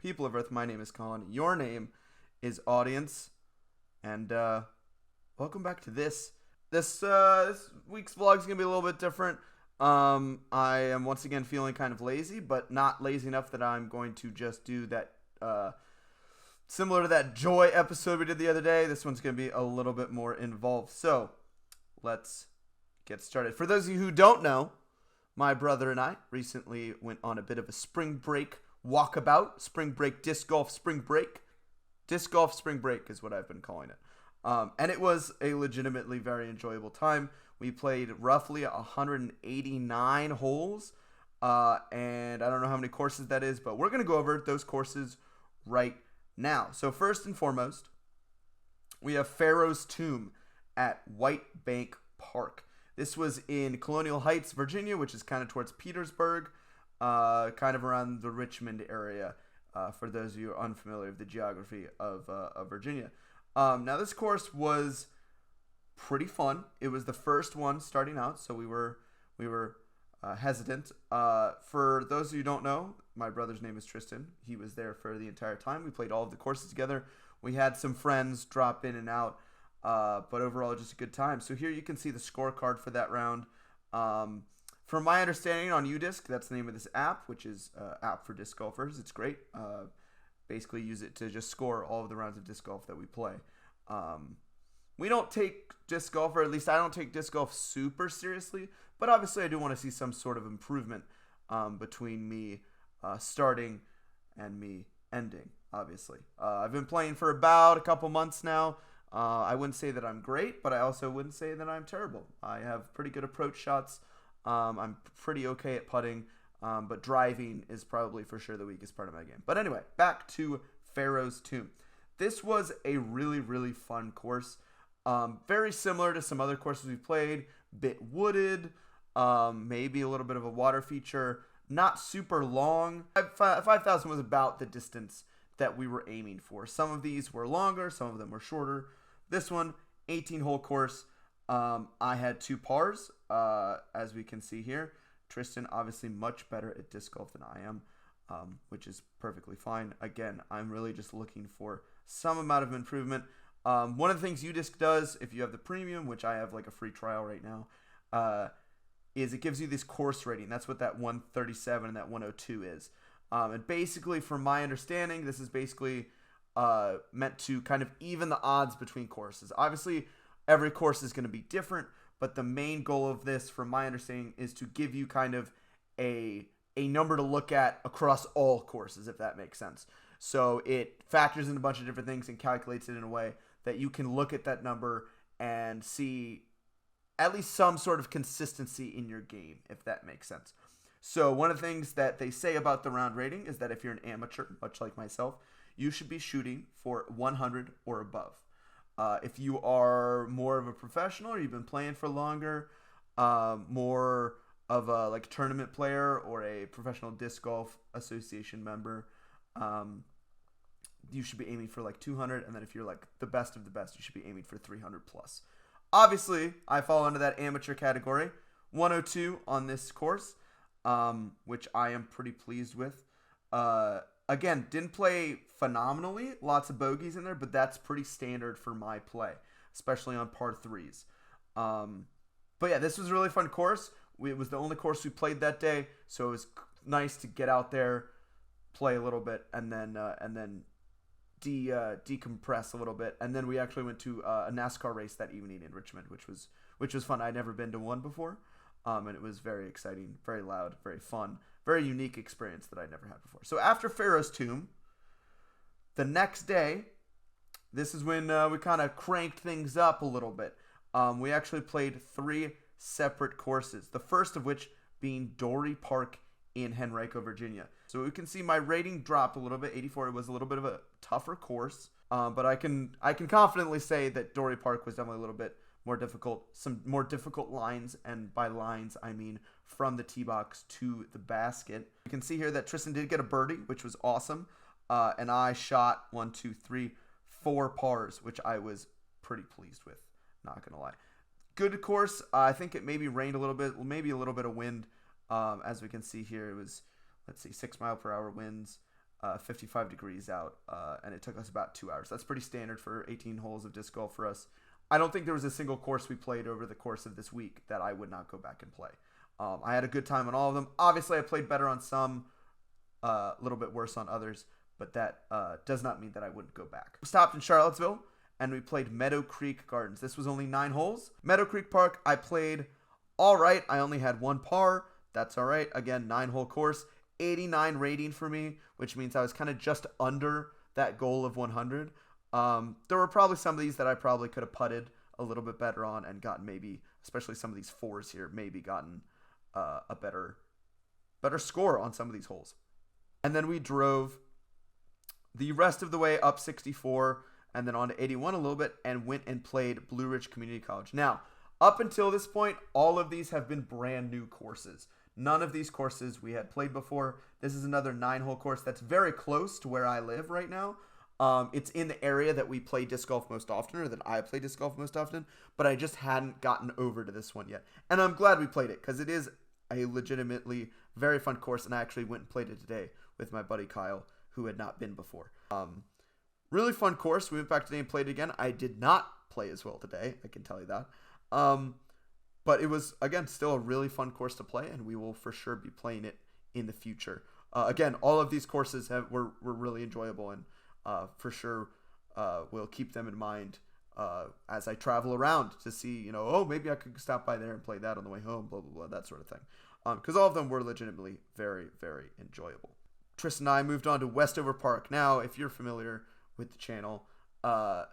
people of Earth. My name is Colin. Your name is Audience, and welcome back to this. This week's vlog is gonna be a little bit different. I am once again feeling kind of lazy, but not lazy enough that I'm going to just do that. Similar to that Joy episode we did the other day, this one's gonna be a little bit more involved. So let's get started. For those of you who don't know, my brother and I recently went on a bit of a spring break walkabout. Spring break, disc golf spring break. Disc golf spring break is what I've been calling it. And it was a legitimately very enjoyable time. We played roughly 189 holes. And I don't know how many courses that is, but we're going to go over those courses right now. So first and foremost, we have Pharaoh's Tomb at White Bank Park. This was in Colonial Heights, Virginia, which is kind of towards Petersburg, kind of around the Richmond area, for those of you unfamiliar with the geography of Virginia. Now, this course was pretty fun. It was the first one starting out, so we were hesitant. For those of you who don't know, my brother's name is Tristan. He was there for the entire time. We played all of the courses together. We had some friends drop in and out. But overall, just a good time. So here you can see the scorecard for that round. From my understanding on UDisc, that's the name of this app, which is app for disc golfers. It's great. Basically use it to just score all of the rounds of disc golf that we play. We don't take disc golf, or at least I don't take disc golf super seriously, but obviously I do want to see some sort of improvement between me starting and me ending, obviously. I've been playing for about a couple months now. I wouldn't say that I'm great, but I also wouldn't say that I'm terrible. I have pretty good approach shots. I'm pretty okay at putting, but driving is probably for sure the weakest part of my game. But anyway, back to Pharaoh's Tomb. This was a really, really fun course. Very similar to some other courses we've played. Bit wooded, maybe a little bit of a water feature. Not super long. 5,000 was about the distance that we were aiming for. Some of these were longer, some of them were shorter. This one, 18-hole course. I had 2 pars, as we can see here. Tristan, obviously much better at disc golf than I am, which is perfectly fine. Again, I'm really just looking for some amount of improvement. One of the things UDisc does, if you have the premium, which I have like a free trial right now, is it gives you this course rating. That's what that 137 and that 102 is. And basically, from my understanding, this is basically meant to kind of even the odds between courses. Obviously, every course is going to be different, but the main goal of this, from my understanding, is to give you kind of a number to look at across all courses, if that makes sense. So it factors in a bunch of different things and calculates it in a way that you can look at that number and see at least some sort of consistency in your game, if that makes sense. So one of the things that they say about the round rating is that if you're an amateur, much like myself, you should be shooting for 100 or above. If you are more of a professional, or you've been playing for longer, more of a like tournament player or a professional disc golf association member, you should be aiming for like 200. And then if you're like the best of the best, you should be aiming for 300 plus. Obviously, I fall into that amateur category. 102 on this course, which I am pretty pleased with. Again, didn't play phenomenally, lots of bogeys in there, but that's pretty standard for my play, especially on par 3s. But yeah, this was a really fun course. It was the only course we played that day, so it was nice to get out there, play a little bit, and then decompress a little bit. And then we actually went to a NASCAR race that evening in Richmond, which was fun. I'd never been to one before. And it was very exciting, very loud, very fun, very unique experience that I'd never had before. So after Pharaoh's Tomb, the next day, this is when we kind of cranked things up a little bit. We actually played 3 separate courses, the first of which being Dory Park in Henrico, Virginia. So we can see my rating dropped a little bit, 84. It was a little bit of a tougher course, but I can confidently say that Dory Park was definitely a little bit more difficult, some more difficult lines, and by lines I mean from the tee box to the basket. You can see here that Tristan did get a birdie, which was awesome, and I shot 1, 2, 3, 4 pars, which I was pretty pleased with, not gonna lie. Good course. I think it maybe rained a little bit, maybe a little bit of wind. As we can see here, it was, let's see, 6 mile per hour winds. 55 degrees out, and it took us about 2 hours. That's pretty standard for 18 holes of disc golf for us. I don't think there was a single course we played over the course of this week that I would not go back and play. I had a good time on all of them. Obviously, I played better on some, a little bit worse on others, but that does not mean that I wouldn't go back. We stopped in Charlottesville, and we played Meadow Creek Gardens. This was only 9 holes. Meadow Creek Park, I played all right. I only had 1 par. That's all right. Again, 9-hole course. 89 rating for me, which means I was kind of just under that goal of 100. There were probably some of these that I probably could have putted a little bit better on and gotten maybe, especially some of these 4s here, maybe gotten a better score on some of these holes. And then we drove the rest of the way up 64 and then on to 81 a little bit and went and played Blue Ridge Community College. Now, up until this point, all of these have been brand new courses. None of these courses we had played before. This is another 9-hole course that's very close to where I live right now. It's in the area that we play disc golf most often, or that I play disc golf most often, but I just hadn't gotten over to this one yet. And I'm glad we played it, because it is a legitimately very fun course, and I actually went and played it today with my buddy Kyle, who had not been before. Really fun course. We went back today and played it again. I did not play as well today, I can tell you that. But it was, again, still a really fun course to play, and we will for sure be playing it in the future. Again, all of these courses were really enjoyable, and for sure we'll keep them in mind as I travel around to see, oh, maybe I could stop by there and play that on the way home, blah, blah, blah, that sort of thing. Because all of them were legitimately very, very enjoyable. Tristan and I moved on to Westover Park. Now, if you're familiar with the channel, a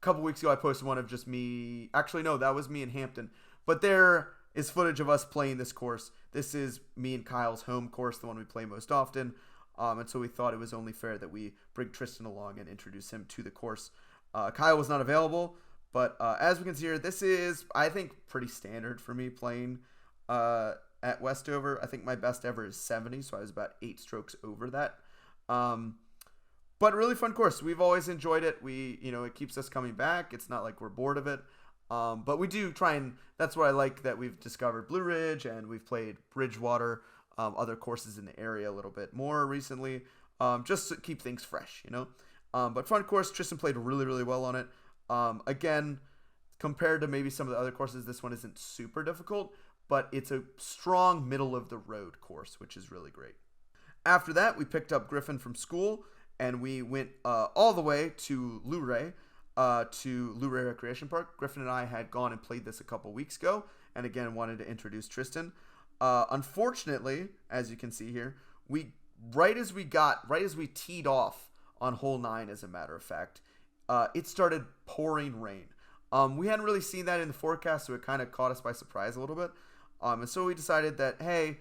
couple weeks ago I posted one of just me. Actually, no, that was me in Hampton. But there is footage of us playing this course. This is me and Kyle's home course, the one we play most often. And so we thought it was only fair that we bring Tristan along and introduce him to the course. Kyle was not available, but as we can see here, this is, I think, pretty standard for me playing at Westover. I think my best ever is 70, so I was about 8 strokes over that. But a really fun course. We've always enjoyed it. It keeps us coming back. It's not like we're bored of it. But we do try, and that's what I like, that we've discovered Blue Ridge, and we've played Bridgewater, other courses in the area a little bit more recently, just to keep things fresh, But fun course. Tristan played really, really well on it. Again, compared to maybe some of the other courses, this one isn't super difficult, but it's a strong middle-of-the-road course, which is really great. After that, we picked up Griffin from school, and we went all the way to Luray Recreation Park. Griffin and I had gone and played this a couple weeks ago, and again wanted to introduce Tristan. Unfortunately, as you can see here, right as we teed off on hole 9, as a matter of fact, it started pouring rain. We hadn't really seen that in the forecast, so it kind of caught us by surprise a little bit. And so we decided that, hey,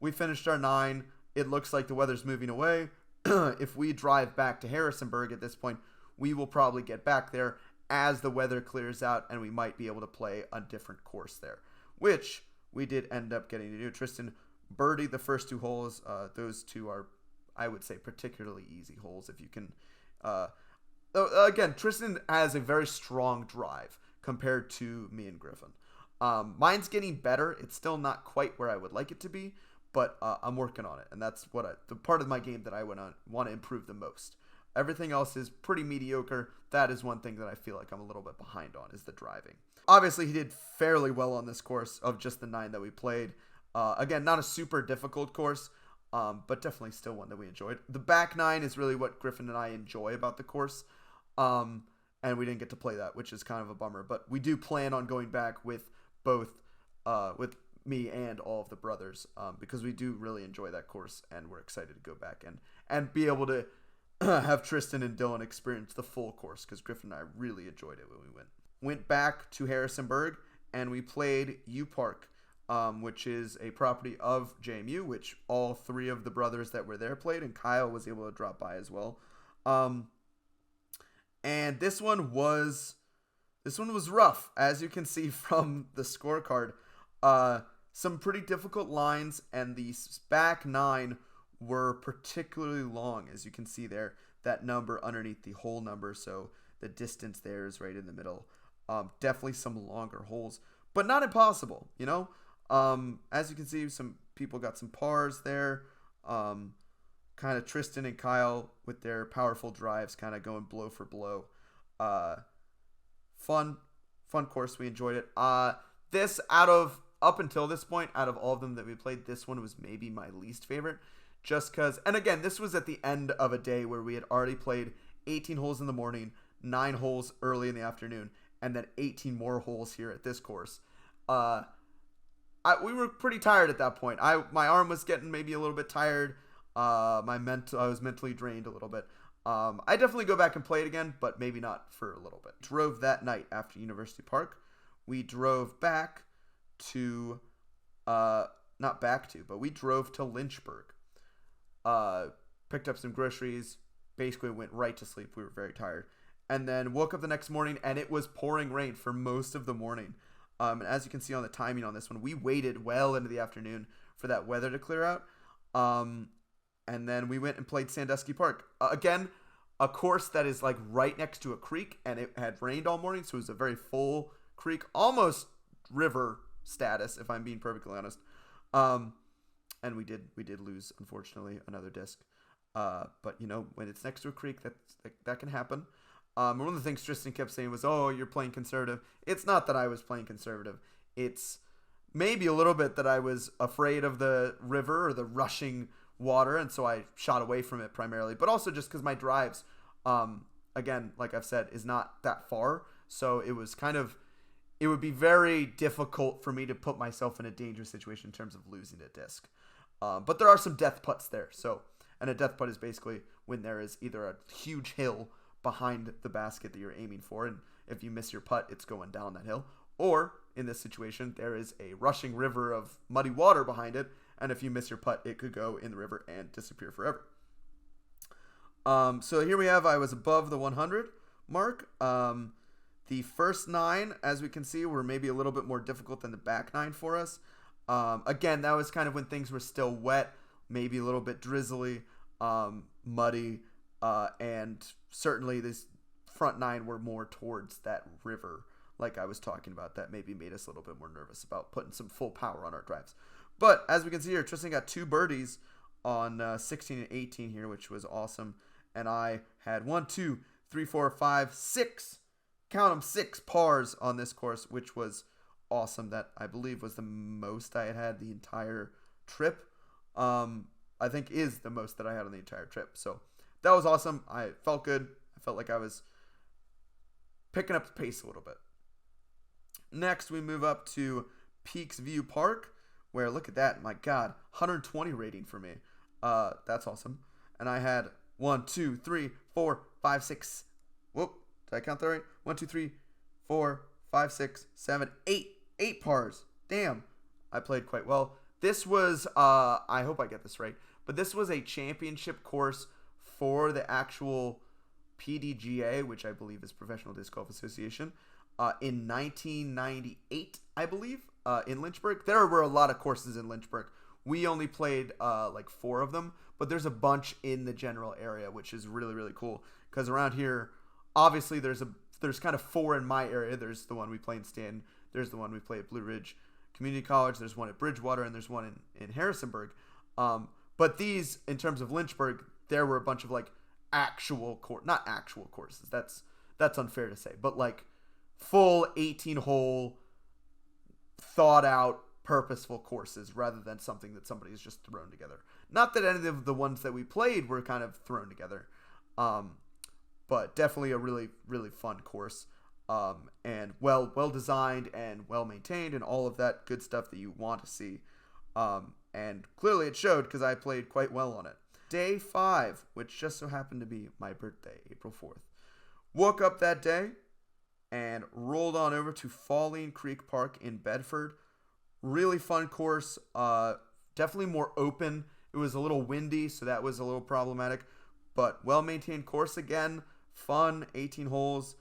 we finished our 9. It looks like the weather's moving away. If we drive back to Harrisonburg at this point, we will probably get back there as the weather clears out, and we might be able to play a different course there, which we did end up getting to do. Tristan birdied the first 2 holes. Those 2 are, I would say, particularly easy holes. If you can, again, Tristan has a very strong drive compared to me and Griffin. Mine's getting better. It's still not quite where I would like it to be, but I'm working on it, and that's the part of my game that I want to improve the most. Everything else is pretty mediocre. That is one thing that I feel like I'm a little bit behind on, is the driving. Obviously, he did fairly well on this course of just the 9 that we played. Again, not a super difficult course, but definitely still one that we enjoyed. The back 9 is really what Griffin and I enjoy about the course, and we didn't get to play that, which is kind of a bummer. But we do plan on going back with both, with me and all of the brothers, because we do really enjoy that course, and we're excited to go back and be able to have Tristan and Dylan experience the full course, because Griffin and I really enjoyed it when we went back to Harrisonburg, and we played U Park, which is a property of JMU, which all 3 of the brothers that were there played, and Kyle was able to drop by as well. And this one was rough, as you can see from the scorecard. Some pretty difficult lines, and the back 9 were particularly long, as you can see there, that number underneath the hole number, so the distance there is right in the middle. Definitely some longer holes, but not impossible, As you can see, some people got some pars there, kind of Tristan and Kyle with their powerful drives kind of going blow for blow. Fun course. We enjoyed it. This up until this point, out of all of them that we played, this one was maybe my least favorite. Just because, and again, this was at the end of a day where we had already played 18 holes in the morning, 9 holes early in the afternoon, and then 18 more holes here at this course. We were pretty tired at that point. My arm was getting maybe a little bit tired. I was mentally drained a little bit. I definitely go back and play it again, but maybe not for a little bit. Drove that night after University Park. We drove back to, we drove to Lynchburg. Picked up some groceries, basically went right to sleep. We were very tired. And then woke up the next morning, and it was pouring rain for most of the morning. And as you can see on the timing on this one, we waited well into the afternoon for that weather to clear out. And then we went and played Sandusky Park. Again, a course that is like right next to a creek, and it had rained all morning, so it was a very full creek, almost river status, if I'm being perfectly honest. And we did lose, unfortunately, another disc. But when it's next to a creek, that can happen. One of the things Tristan kept saying was, "Oh, you're playing conservative." It's not that I was playing conservative. It's maybe a little bit that I was afraid of the river or the rushing water, and so I shot away from it primarily. But also just because my drives, again, like I've said, is not that far. So it would be very difficult for me to put myself in a dangerous situation in terms of losing a disc. But there are some death putts there. And a death putt is basically when there is either a huge hill behind the basket that you're aiming for, and if you miss your putt, it's going down that hill. Or in this situation, there is a rushing river of muddy water behind it, and if you miss your putt, it could go in the river and disappear forever. So here we have, I was above the 100 mark. The first 9, as we can see, were maybe a little bit more difficult than the back 9 for us. Again, that was kind of when things were still wet, maybe a little bit drizzly, muddy, and certainly this front 9 were more towards that river, like I was talking about. That maybe made us a little bit more nervous about putting some full power on our drives. But as we can see here, Tristan got 2 birdies on 16 and 18 here, which was awesome. And I had 1, 2, 3, 4, 5, 6, count them, 6 pars on this course, which was awesome. That I believe was the most I had the entire trip. I think is the most that I had on the entire trip. So that was awesome. I felt good. I felt like I was picking up the pace a little bit. Next, we move up to Peaks View Park, where, look at that, my God, 120 rating for me. That's awesome. And I had 1, 2, 3, 4, 5, 6. Whoop, did I count that right? 1, 2, 3, 4, 5, 6, 7, 8. 8 pars. Damn, I played quite well. This was, I hope I get this right, but this was a championship course for the actual PDGA, which I believe is Professional Disc Golf Association, in 1998, I believe, in Lynchburg. There were a lot of courses in Lynchburg. We only played like 4 of them, but there's a bunch in the general area, which is really, really cool. Because around here, obviously, there's kind of 4 in my area. There's the one we play in Stanton. There's the one we play at Blue Ridge Community College. There's one at Bridgewater, and there's one in Harrisonburg. But these, in terms of Lynchburg, there were a bunch of like not actual courses. That's unfair to say, but like full 18-hole, thought out, purposeful courses rather than something that somebody's just thrown together. Not that any of the ones that we played were kind of thrown together, but definitely a really, really fun course, and well designed and well maintained and all of that good stuff that you want to see. And clearly it showed because I played quite well on it. Day 5, which just so happened to be my birthday, April 4th. Woke up that day and rolled on over to Falling Creek Park in Bedford. Really fun course. Definitely more open. It was a little windy, so that was a little problematic. But well-maintained course again. Fun, 18 holes.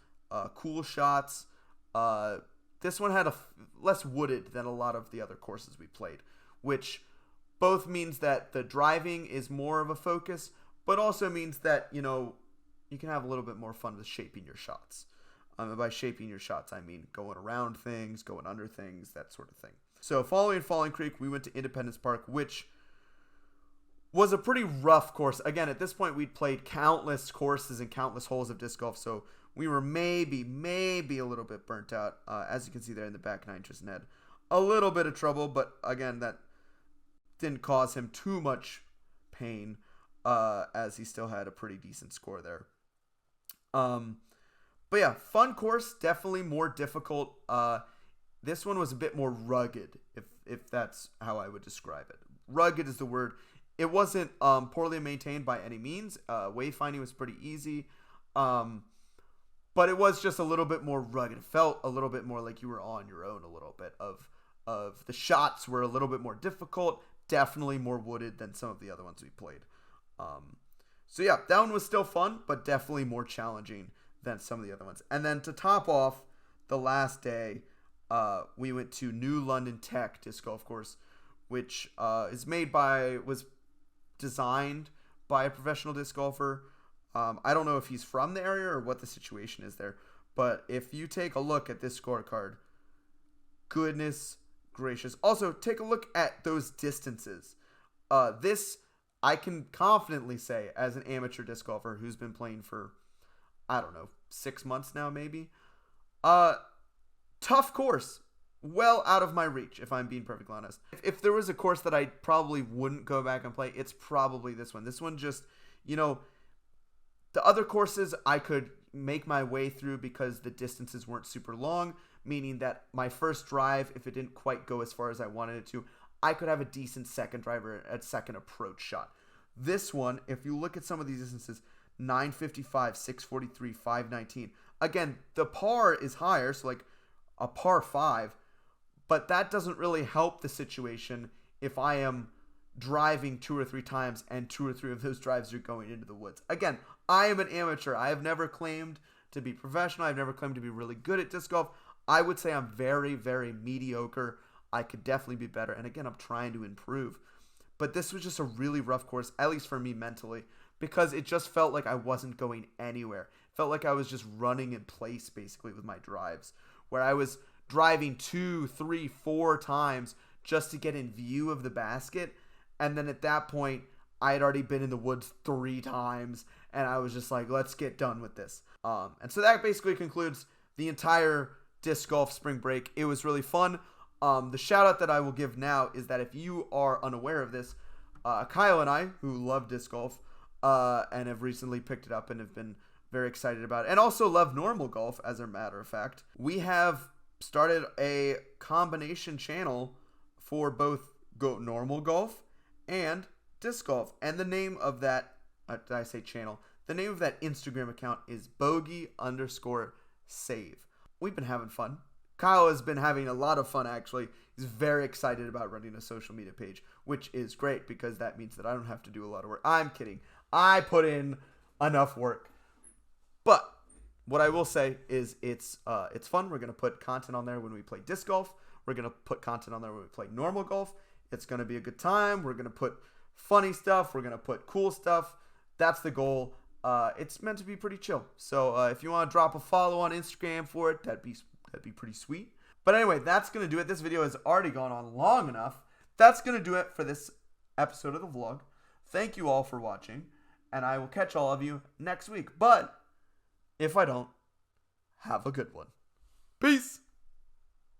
Cool shots. This one had less wooded than a lot of the other courses we played, which both means that the driving is more of a focus, but also means that, you can have a little bit more fun with shaping your shots. And by shaping your shots, I mean going around things, going under things, that sort of thing. So following Falling Creek, we went to Independence Park, which was a pretty rough course. Again, at this point, we'd played countless courses and countless holes of disc golf, so we were maybe a little bit burnt out. As you can see there in the back nine, just had a little bit of trouble, but again, that didn't cause him too much pain, as he still had a pretty decent score there. But yeah, fun course, definitely more difficult. This one was a bit more rugged, if that's how I would describe it. Rugged is the word. It wasn't poorly maintained by any means. Wayfinding was pretty easy. But it was just a little bit more rugged. It felt a little bit more like you were on your own a little bit. Of the shots were a little bit more difficult. Definitely more wooded than some of the other ones we played. So yeah, that one was still fun, but definitely more challenging than some of the other ones. And then to top off the last day, we went to New London Tech Disc Golf Course, which was designed by a professional disc golfer. I don't know if he's from the area or what the situation is there, but if you take a look at this scorecard, goodness gracious. Also, take a look at those distances. This, I can confidently say, as an amateur disc golfer who's been playing for, I don't know, 6 months now maybe. Tough course. Well out of my reach, if I'm being perfectly honest. If there was a course that I probably wouldn't go back and play, it's probably this one. This one just, the other courses I could make my way through because the distances weren't super long, meaning that my first drive, if it didn't quite go as far as I wanted it to, I could have a decent second drive or a second approach shot. This one, if you look at some of these distances, 955, 643, 519. Again, the par is higher, so like a par 5, but that doesn't really help the situation if I am driving 2 or 3 times and 2 or 3 of those drives are going into the woods. Again, I am an amateur. I have never claimed to be professional. I've never claimed to be really good at disc golf. I would say I'm very, very mediocre. I could definitely be better. And again, I'm trying to improve. But this was just a really rough course, at least for me mentally, because it just felt like I wasn't going anywhere. It felt like I was just running in place, basically, with my drives, where I was driving 2, 3, 4 times just to get in view of the basket. And then at that point, I had already been in the woods 3 times, and I was just like, let's get done with this. And so that basically concludes the entire disc golf spring break. It was really fun. The shout out that I will give now is that if you are unaware of this, Kyle and I, who love disc golf and have recently picked it up and have been very excited about it, and also love normal golf, as a matter of fact, we have started a combination channel for both normal golf and disc golf. And the name of that, did I say channel? The name of that Instagram account is bogey_save. We've been having fun. Kyle has been having a lot of fun, actually. He's very excited about running a social media page, which is great because that means that I don't have to do a lot of work. I'm kidding. I put in enough work. But what I will say is it's fun. We're going to put content on there when we play disc golf. We're going to put content on there when we play normal golf. It's going to be a good time. We're going to put funny stuff. We're going to put cool stuff. That's the goal. It's meant to be pretty chill. So if you want to drop a follow on Instagram for it, that'd be pretty sweet. But anyway, that's going to do it. This video has already gone on long enough. That's going to do it for this episode of the vlog. Thank you all for watching, and I will catch all of you next week. But if I don't, have a good one. Peace.